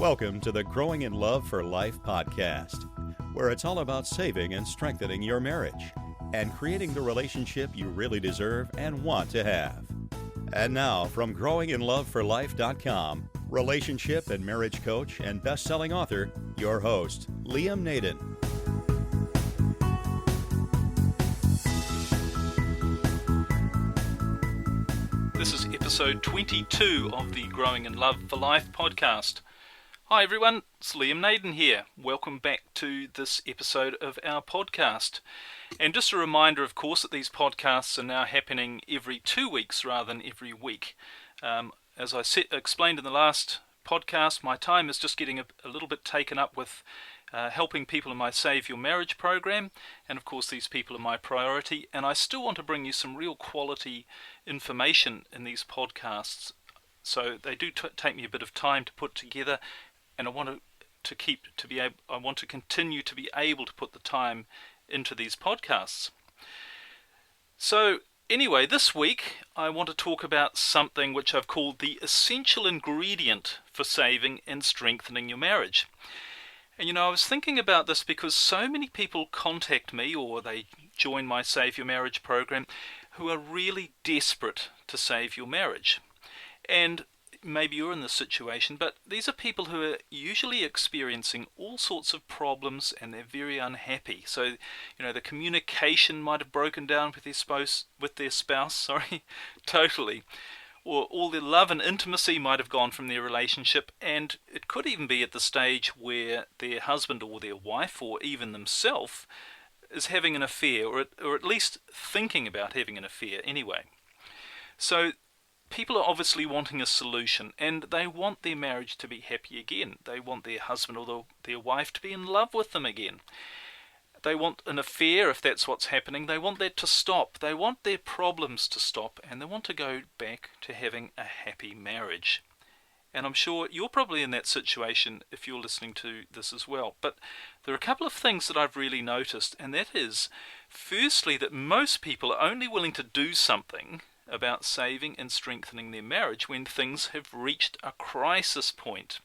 Welcome to the Growing in Love for Life podcast, where it's all about saving and strengthening your marriage and creating the relationship you really deserve and want to have. And now, from growinginloveforlife.com, relationship and marriage coach and best-selling author, your host, Liam Naden. This is episode 22 of the Growing in Love for Life podcast. Hi everyone, it's Liam Naden here. Welcome back to this episode of our podcast. And just a reminder, of course, that these podcasts are now happening every 2 weeks rather than every week. As I explained in the last podcast, my time is just getting a little bit taken up with helping people in my Save Your Marriage program, and of course these people are my priority, and I still want to bring you some real quality information in these podcasts. So they do take me a bit of time to put together, and I want to continue to be able to put the time into these podcasts. So anyway, this week I want to talk about something which I've called the essential ingredient for saving and strengthening your marriage. And I was thinking about this because so many people contact me or they join my Save Your Marriage program who are really desperate to save your marriage. And maybe you're in this situation, but these are people who are usually experiencing all sorts of problems and they're very unhappy. So, the communication might have broken down with their spouse, totally. Or all their love and intimacy might have gone from their relationship, and it could even be at the stage where their husband or their wife or even themselves is having an affair, or at least thinking about having an affair anyway. So people are obviously wanting a solution, and they want their marriage to be happy again. They want their husband or their wife to be in love with them again. They want an affair, if that's what's happening. They want that to stop. They want their problems to stop, and they want to go back to having a happy marriage. And I'm sure you're probably in that situation if you're listening to this as well. But there are a couple of things that I've really noticed, and that is, firstly, that most people are only willing to do something about saving and strengthening their marriage when things have reached a crisis point.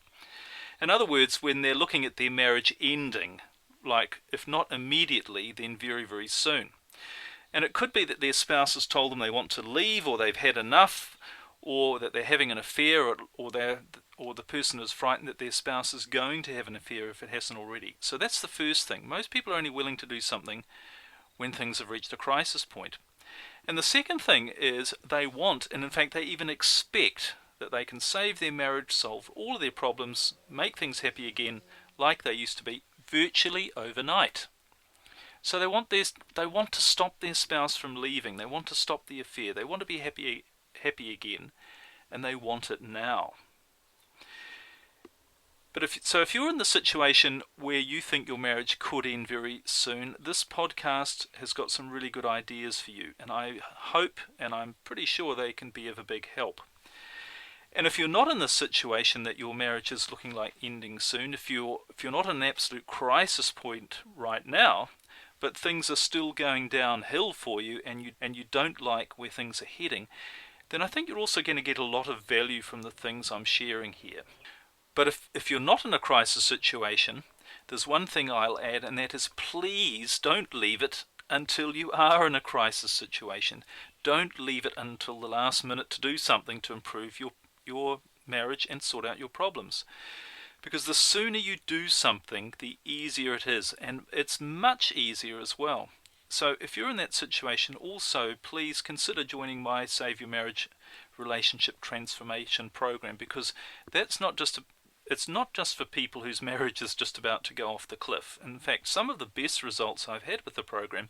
In other words, when they're looking at their marriage ending, like if not immediately, then very, very soon. And it could be that their spouse has told them they want to leave, or they've had enough, or that they're having an affair, or the person is frightened that their spouse is going to have an affair if it hasn't already. So that's the first thing. Most people are only willing to do something when things have reached a crisis point. And the second thing is they want, and in fact they even expect, that they can save their marriage, solve all of their problems, make things happy again like they used to be, virtually overnight. So they want to stop their spouse from leaving. They want to stop the affair. They want to be happy again, and they want it now. But if you're in the situation where you think your marriage could end very soon, this podcast has got some really good ideas for you, and I hope and I'm pretty sure they can be of a big help. And if you're not in the situation that your marriage is looking like ending soon, if you're not in an absolute crisis point right now, but things are still going downhill for you and you don't like where things are heading, then I think you're also going to get a lot of value from the things I'm sharing here. But if you're not in a crisis situation, there's one thing I'll add, and that is, please don't leave it until you are in a crisis situation. Don't leave it until the last minute to do something to improve your marriage and sort out your problems. Because the sooner you do something, the easier it is, and it's much easier as well. So if you're in that situation, also please consider joining my Save Your Marriage Relationship Transformation program, because it's not just for people whose marriage is just about to go off the cliff. In fact, some of the best results I've had with the program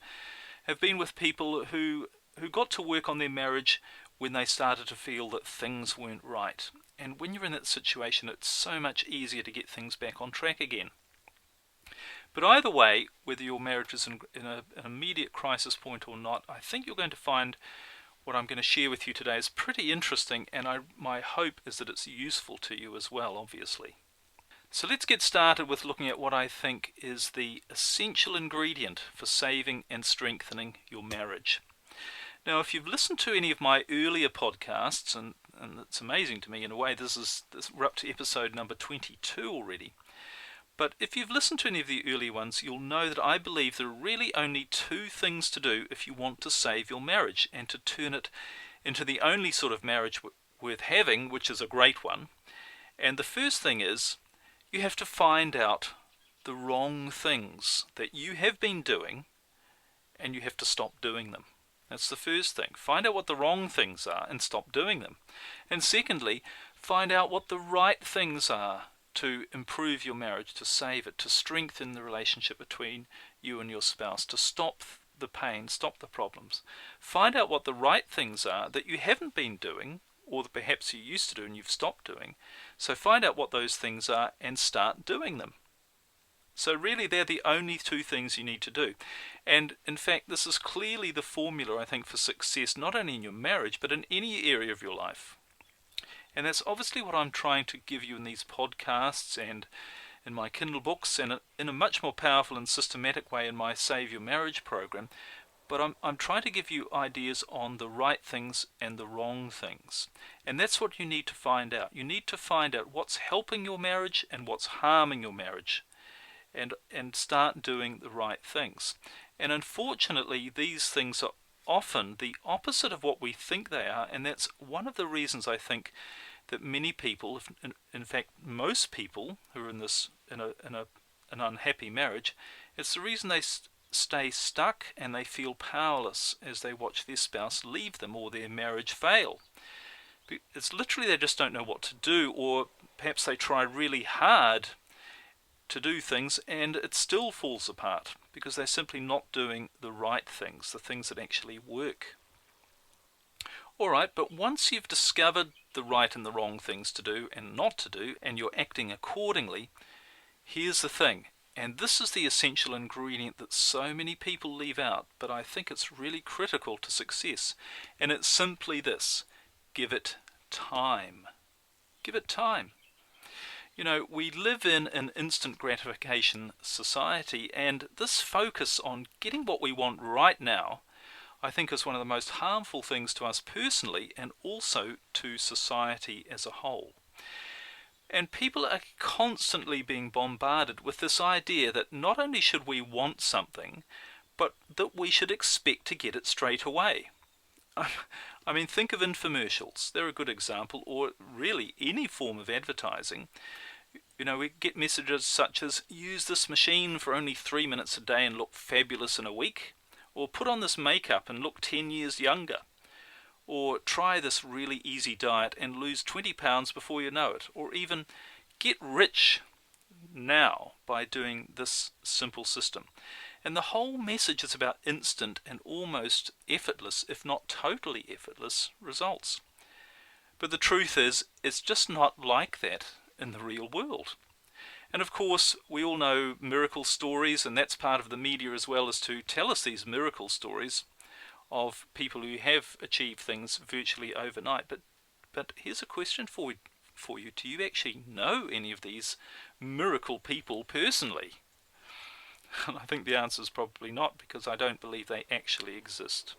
have been with people who got to work on their marriage when they started to feel that things weren't right. And when you're in that situation, it's so much easier to get things back on track again. But either way, whether your marriage is in an immediate crisis point or not, I think you're going to find what I'm going to share with you today is pretty interesting, and my hope is that it's useful to you as well, obviously. So let's get started with looking at what I think is the essential ingredient for saving and strengthening your marriage. Now, if you've listened to any of my earlier podcasts, and and it's amazing to me in a way. We're up to episode number 22 already. But if you've listened to any of the early ones, you'll know that I believe there are really only two things to do if you want to save your marriage and to turn it into the only sort of marriage worth having, which is a great one. And the first thing is, you have to find out the wrong things that you have been doing, and you have to stop doing them. That's the first thing. Find out what the wrong things are and stop doing them. And secondly, find out what the right things are to improve your marriage, to save it, to strengthen the relationship between you and your spouse, to stop the pain, stop the problems. Find out what the right things are that you haven't been doing, or that perhaps you used to do and you've stopped doing. So find out what those things are and start doing them. So really they're the only two things you need to do. And in fact, this is clearly the formula, I think, for success, not only in your marriage, but in any area of your life. And that's obviously what I'm trying to give you in these podcasts and in my Kindle books, and in a much more powerful and systematic way in my Save Your Marriage program. But I'm trying to give you ideas on the right things and the wrong things. And that's what you need to find out. You need to find out what's helping your marriage and what's harming your marriage. And start doing the right things. And unfortunately, these things are often the opposite of what we think they are, and that's one of the reasons I think that many people, in fact most people who are in an unhappy marriage, it's the reason they stay stuck and they feel powerless as they watch their spouse leave them or their marriage fail. It's literally they just don't know what to do, or perhaps they try really hard to do things and it still falls apart because they're simply not doing the right things, the things that actually work. Alright, but once you've discovered the right and the wrong things to do and not to do, and you're acting accordingly, here's the thing, and this is the essential ingredient that so many people leave out, but I think it's really critical to success, and it's simply this: give it time. Give it time. You know, we live in an instant gratification society, and this focus on getting what we want right now, I think, is one of the most harmful things to us personally and also to society as a whole. And people are constantly being bombarded with this idea that not only should we want something, but that we should expect to get it straight away. I mean, think of infomercials. They're a good example, or really any form of advertising. You know, we get messages such as, use this machine for only 3 minutes a day and look fabulous in a week, or put on this makeup and look 10 years younger, or try this really easy diet and lose 20 pounds before you know it, or even get rich now by doing this simple system. And the whole message is about instant and almost effortless, if not totally effortless, results. But the truth is, it's just not like that in the real world. And of course, we all know miracle stories, and that's part of the media as well, as to tell us these miracle stories of people who have achieved things virtually overnight. But here's a question for you. Do you actually know any of these miracle people personally? And I think the answer is probably not, because I don't believe they actually exist.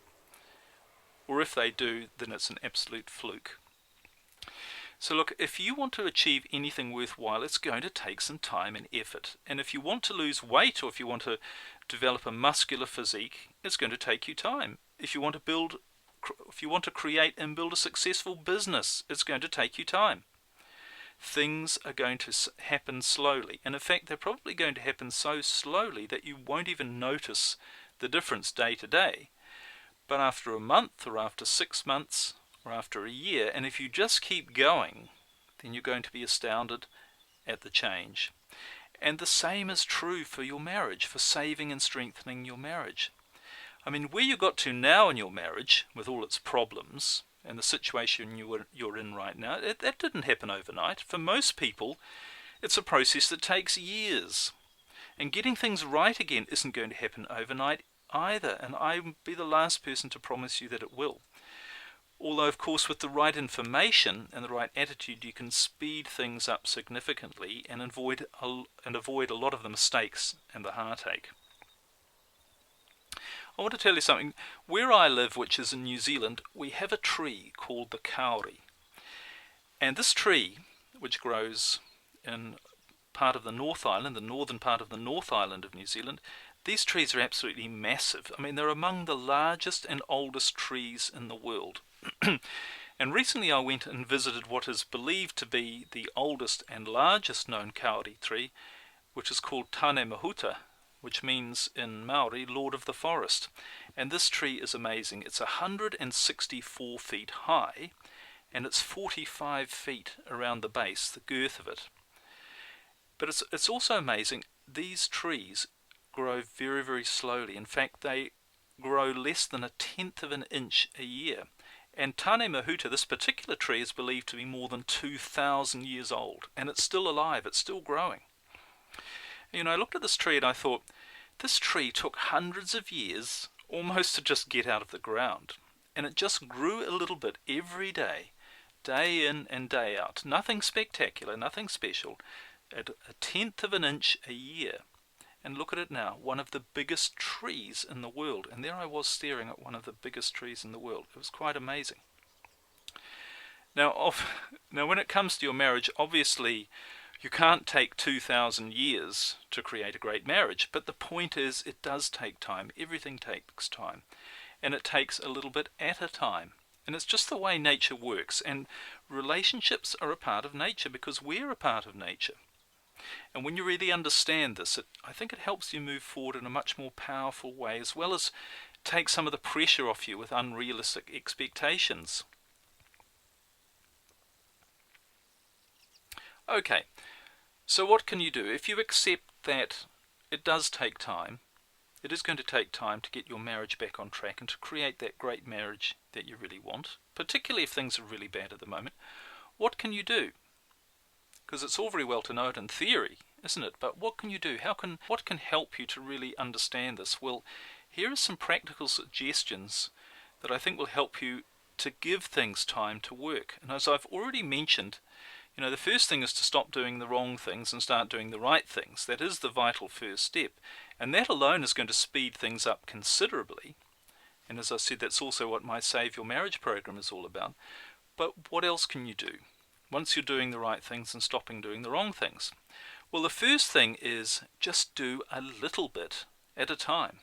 Or if they do, then it's an absolute fluke. So look, if you want to achieve anything worthwhile, it's going to take some time and effort. And if you want to lose weight, or if you want to develop a muscular physique, it's going to take you time. If you want to create and build a successful business, it's going to take you time. Things are going to happen slowly. And in fact, they're probably going to happen so slowly that you won't even notice the difference day to day. But after a month, or after 6 months, or after a year, and if you just keep going, then you're going to be astounded at the change. And the same is true for your marriage, for saving and strengthening your marriage. I mean, where you got to now in your marriage, with all its problems, and the situation you're in right now, that didn't happen overnight. For most people, it's a process that takes years. And getting things right again isn't going to happen overnight either, and I'd be the last person to promise you that it will. Although, of course, with the right information and the right attitude, you can speed things up significantly and avoid a lot of the mistakes and the heartache. I want to tell you something. Where I live, which is in New Zealand, we have a tree called the kauri. And this tree, which grows in part of the North Island, the northern part of the North Island of New Zealand, these trees are absolutely massive. I mean, they're among the largest and oldest trees in the world. And recently I went and visited what is believed to be the oldest and largest known kauri tree, which is called Tane Mahuta, which means in Maori, Lord of the Forest. And this tree is amazing. It's 164 feet high, and it's 45 feet around the base, the girth of it. But it's also amazing, these trees grow very, very slowly. In fact, they grow less than 1/10 of an inch a year. And Tane Mahuta, this particular tree, is believed to be more than 2,000 years old, and it's still alive, it's still growing. You know, I looked at this tree and I thought, this tree took hundreds of years almost to just get out of the ground. And it just grew a little bit every day, day in and day out. Nothing spectacular, nothing special. At 1/10 of an inch a year. And look at it now, one of the biggest trees in the world. And there I was staring at one of the biggest trees in the world. It was quite amazing. Now, when it comes to your marriage, obviously you can't take 2,000 years to create a great marriage. But the point is, it does take time. Everything takes time. And it takes a little bit at a time. And it's just the way nature works. And relationships are a part of nature because we're a part of nature. And when you really understand this, I think it helps you move forward in a much more powerful way, as well as take some of the pressure off you with unrealistic expectations. Okay, so what can you do? If you accept that it does take time, it is going to take time to get your marriage back on track and to create that great marriage that you really want, particularly if things are really bad at the moment, what can you do? Because it's all very well to know it in theory, isn't it? But what can you do? What can help you to really understand this? Well, here are some practical suggestions that I think will help you to give things time to work. And as I've already mentioned, you know, the first thing is to stop doing the wrong things and start doing the right things. That is the vital first step. And that alone is going to speed things up considerably. And as I said, that's also what my Save Your Marriage program is all about. But what else can you do once you're doing the right things and stopping doing the wrong things? Well, the first thing is just do a little bit at a time.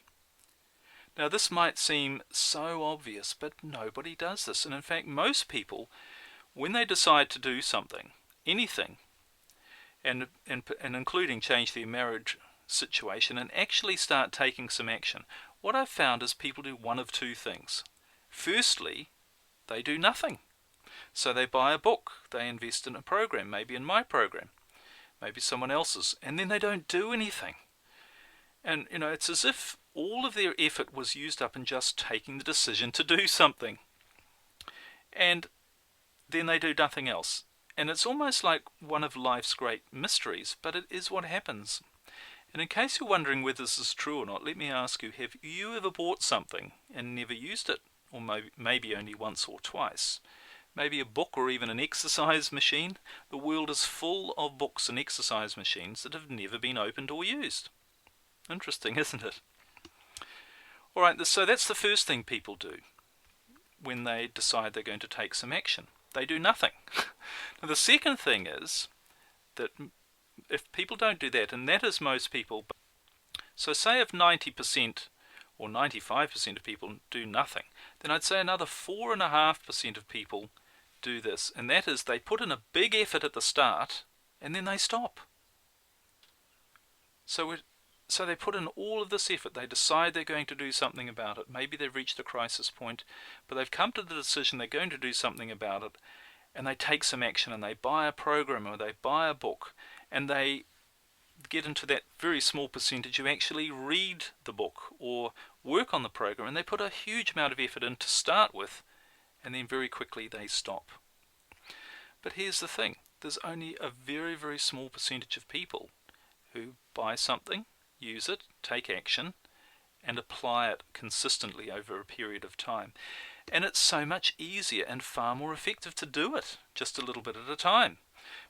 Now, this might seem so obvious, but nobody does this. And in fact, most people, when they decide to do something, anything, and including change their marriage situation and actually start taking some action, what I've found is people do one of two things. Firstly, they do nothing. So they buy a book, they invest in a program, maybe in my program, maybe someone else's, and then they don't do anything. And, you know, it's as if all of their effort was used up in just taking the decision to do something. And then they do nothing else. And it's almost like one of life's great mysteries, but it is what happens. And in case you're wondering whether this is true or not, let me ask you, have you ever bought something and never used it? Or maybe only once or twice? Maybe a book or even an exercise machine? The world is full of books and exercise machines that have never been opened or used. Interesting, isn't it? Alright, so that's the first thing people do when they decide they're going to take some action. They do nothing. Now, the second thing is that if people don't do that, and that is most people, so say if 90% or 95% of people do nothing, then I'd say another 4.5% of people do this, and that is they put in a big effort at the start and then they stop. So they put in all of this effort, they decide they're going to do something about it, maybe they've reached a crisis point, but they've come to the decision they're going to do something about it, and they take some action and they buy a program or they buy a book, and they get into that very small percentage who actually read the book or work on the program, and they put a huge amount of effort in to start with, and then very quickly they stop. But here's the thing, there's only a very, very small percentage of people who buy something, use it, take action, and apply it consistently over a period of time. And it's so much easier and far more effective to do it just a little bit at a time.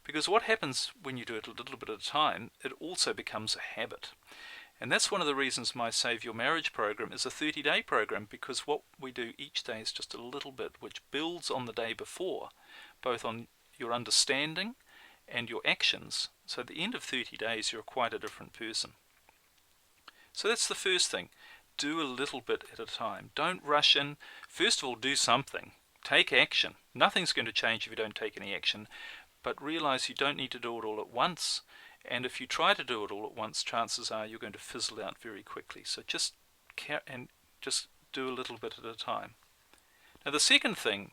Because what happens when you do it a little bit at a time, it also becomes a habit. And that's one of the reasons my Save Your Marriage program is a 30-day program, because what we do each day is just a little bit which builds on the day before, both on your understanding and your actions. So at the end of 30 days, you're quite a different person. So that's the first thing. Do a little bit at a time. Don't rush in. First of all, do something. Take action. Nothing's going to change if you don't take any action, but realize you don't need to do it all at once. And if you try to do it all at once, chances are you're going to fizzle out very quickly. So just do a little bit at a time. Now the second thing,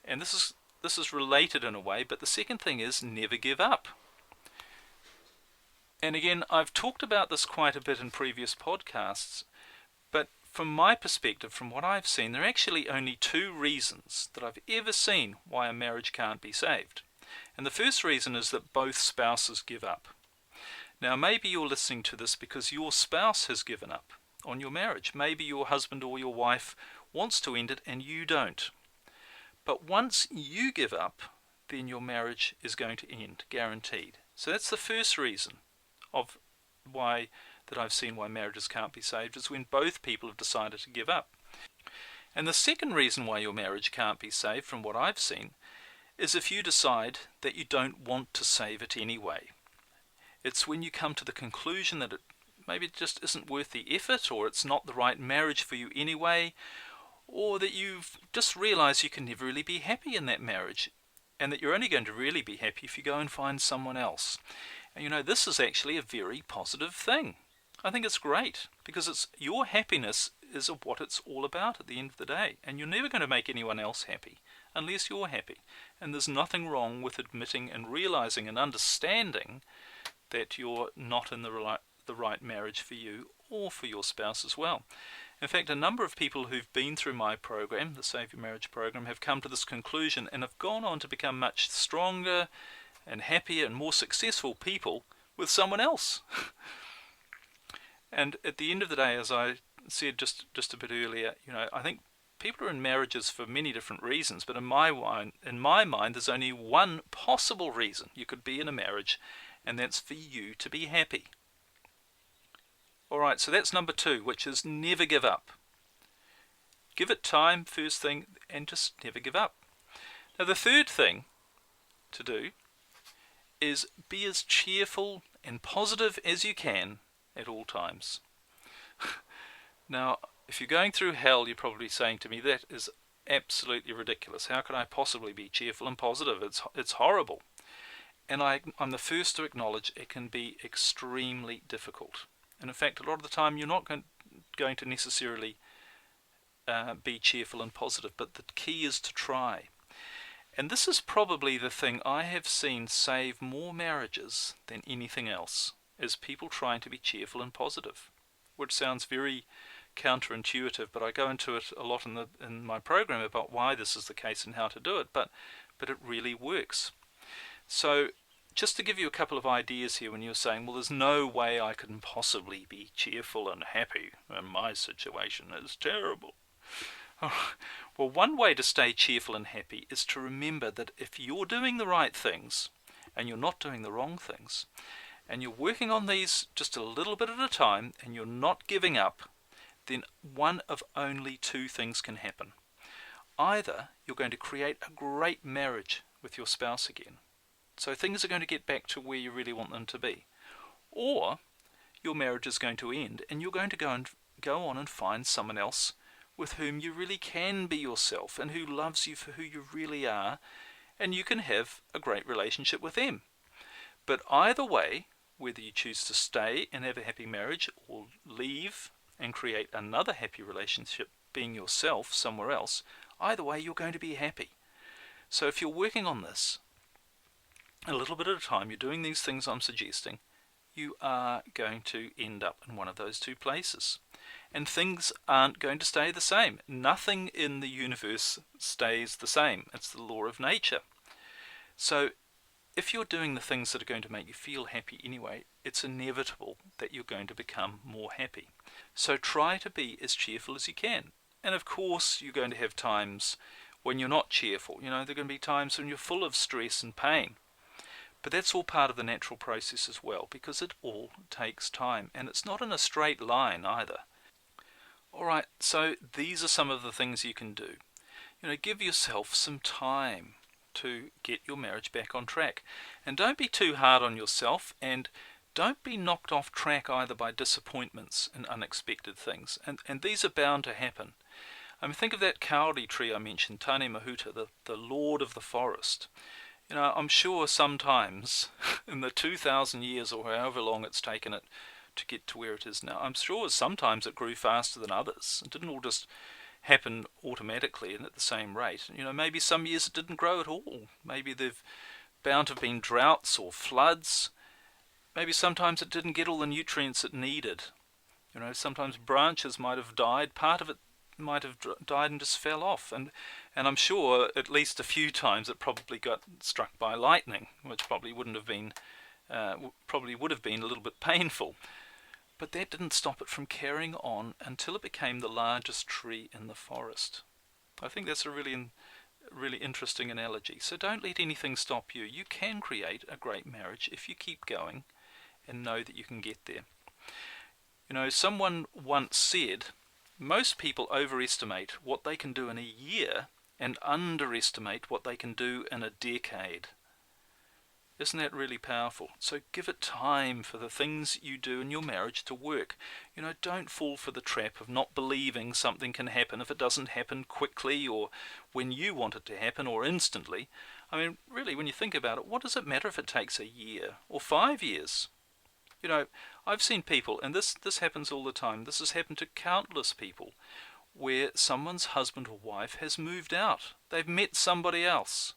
and this is related in a way, but the second thing is never give up. And again, I've talked about this quite a bit in previous podcasts, but from my perspective, from what I've seen, there are actually only two reasons that I've ever seen why a marriage can't be saved. And the first reason is that both spouses give up. Now maybe you're listening to this because your spouse has given up on your marriage. Maybe your husband or your wife wants to end it and you don't. But once you give up, then your marriage is going to end, guaranteed. So that's the first reason of why that I've seen why marriages can't be saved, is when both people have decided to give up. And the second reason why your marriage can't be saved, from what I've seen, is if you decide that you don't want to save it anyway. It's when you come to the conclusion that maybe it just isn't worth the effort, or it's not the right marriage for you anyway, or that you've just realized you can never really be happy in that marriage, and that you're only going to really be happy if you go and find someone else. And this is actually a very positive thing. I think it's great, because it's your happiness is what it's all about at the end of the day, and you're never going to make anyone else happy unless you're happy. And there's nothing wrong with admitting and realizing and understanding that you're not in the right marriage for you or for your spouse as well. In fact, a number of people who've been through my program, the Save Your Marriage program, have come to this conclusion and have gone on to become much stronger and happier and more successful people with someone else. And at the end of the day, as I said just a bit earlier, I think people are in marriages for many different reasons, but in my mind, there's only one possible reason you could be in a marriage, and that's for you to be happy. Alright, so that's number 2, which is never give up. Give it time, first thing, and just never give up. Now the third thing to do is be as cheerful and positive as you can at all times. Now, if you're going through hell, you're probably saying to me, that is absolutely ridiculous. How can I possibly be cheerful and positive? It's horrible. And I'm the first to acknowledge it can be extremely difficult. And in fact, a lot of the time you're not going to necessarily be cheerful and positive, but the key is to try. And this is probably the thing I have seen save more marriages than anything else, is people trying to be cheerful and positive, which sounds very counterintuitive, but I go into it a lot in my program about why this is the case and how to do it, but it really works. So just to give you a couple of ideas here, when you're saying, well, there's no way I can possibly be cheerful and happy, and my situation is terrible. Well, one way to stay cheerful and happy is to remember that if you're doing the right things and you're not doing the wrong things, and you're working on these just a little bit at a time, and you're not giving up, then one of only two things can happen. Either you're going to create a great marriage with your spouse again, so things are going to get back to where you really want them to be, or your marriage is going to end and you're going to go on and find someone else with whom you really can be yourself and who loves you for who you really are, and you can have a great relationship with them. But either way, whether you choose to stay and have a happy marriage or leave and create another happy relationship being yourself somewhere else, either way you're going to be happy. So if you're working on this a little bit at a time, you're doing these things I'm suggesting, you are going to end up in one of those two places. And things aren't going to stay the same. Nothing in the universe stays the same. It's the law of nature. So if you're doing the things that are going to make you feel happy anyway, it's inevitable that you're going to become more happy. So try to be as cheerful as you can. And of course, you're going to have times when you're not cheerful. There are going to be times when you're full of stress and pain. But that's all part of the natural process as well, because it all takes time. And it's not in a straight line either. Alright, so these are some of the things you can do. Give yourself some time. to get your marriage back on track. And don't be too hard on yourself, and don't be knocked off track either by disappointments and unexpected things. And these are bound to happen. I mean, think of that kauri tree I mentioned, Tane Mahuta, the lord of the forest. You know, I'm sure sometimes in the 2,000 years or however long it's taken it to get to where it is now, I'm sure sometimes it grew faster than others. It didn't all just happen automatically and at the same rate. You know, maybe some years it didn't grow at all. Maybe there've bound to have been droughts or floods. Maybe sometimes it didn't get all the nutrients it needed. You know, sometimes branches might have died, part of it might have died and just fell off. And I'm sure at least a few times it probably got struck by lightning, which probably would have been a little bit painful. But that didn't stop it from carrying on until it became the largest tree in the forest. I think that's a really interesting analogy. So don't let anything stop you. You can create a great marriage if you keep going and know that you can get there. You know, someone once said, most people overestimate what they can do in a year and underestimate what they can do in a decade. Isn't that really powerful? So give it time for the things you do in your marriage to work. You know, don't fall for the trap of not believing something can happen if it doesn't happen quickly or when you want it to happen or instantly. I mean, really, when you think about it, what does it matter if it takes a year or 5 years? You know, I've seen people, and this happens all the time, this has happened to countless people, where someone's husband or wife has moved out. They've met somebody else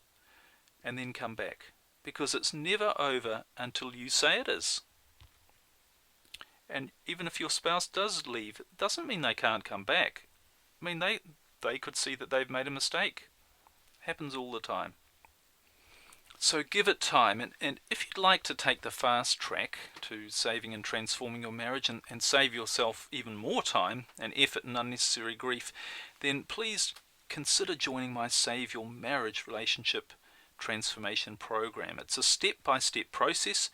and then come back. Because it's never over until you say it is. And even if your spouse does leave, it doesn't mean they can't come back. I mean, they could see that they've made a mistake. Happens all the time. So give it time, and if you'd like to take the fast track to saving and transforming your marriage and save yourself even more time and effort and unnecessary grief, then please consider joining my Save Your Marriage Relationship Transformation Program. It's a step-by-step process,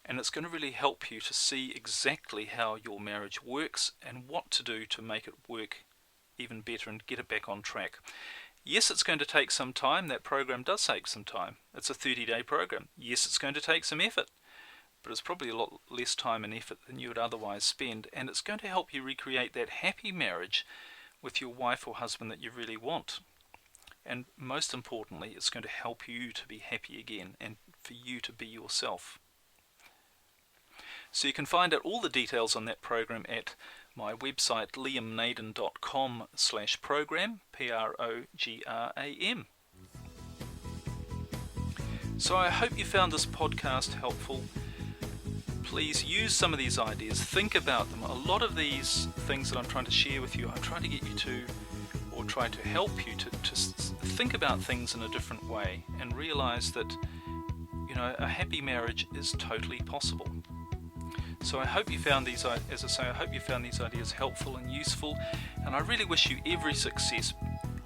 and it's going to really help you to see exactly how your marriage works and what to do to make it work even better and get it back on track. Yes, it's going to take some time. That program does take some time. It's a 30-day program. Yes, it's going to take some effort, but it's probably a lot less time and effort than you would otherwise spend, and it's going to help you recreate that happy marriage with your wife or husband that you really want. And most importantly, it's going to help you to be happy again and for you to be yourself. So you can find out all the details on that program at my website liamnaden.com/program, program. So I hope you found this podcast helpful. Please use some of these ideas, think about them. A lot of these things that I'm trying to share with you, I'm trying to get you to, or try to help you to think about things in a different way and realize that, you know, a happy marriage is totally possible. So I hope you found these, as I say, I hope you found these ideas helpful and useful, and I really wish you every success,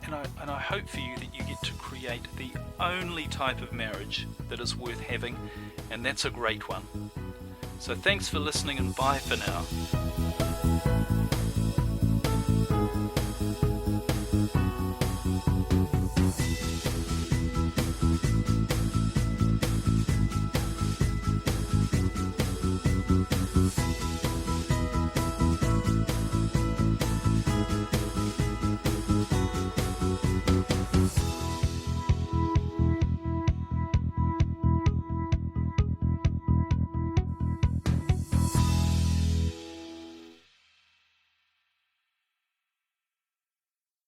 and I hope for you that you get to create the only type of marriage that is worth having, and that's a great one. So thanks for listening, and bye for now.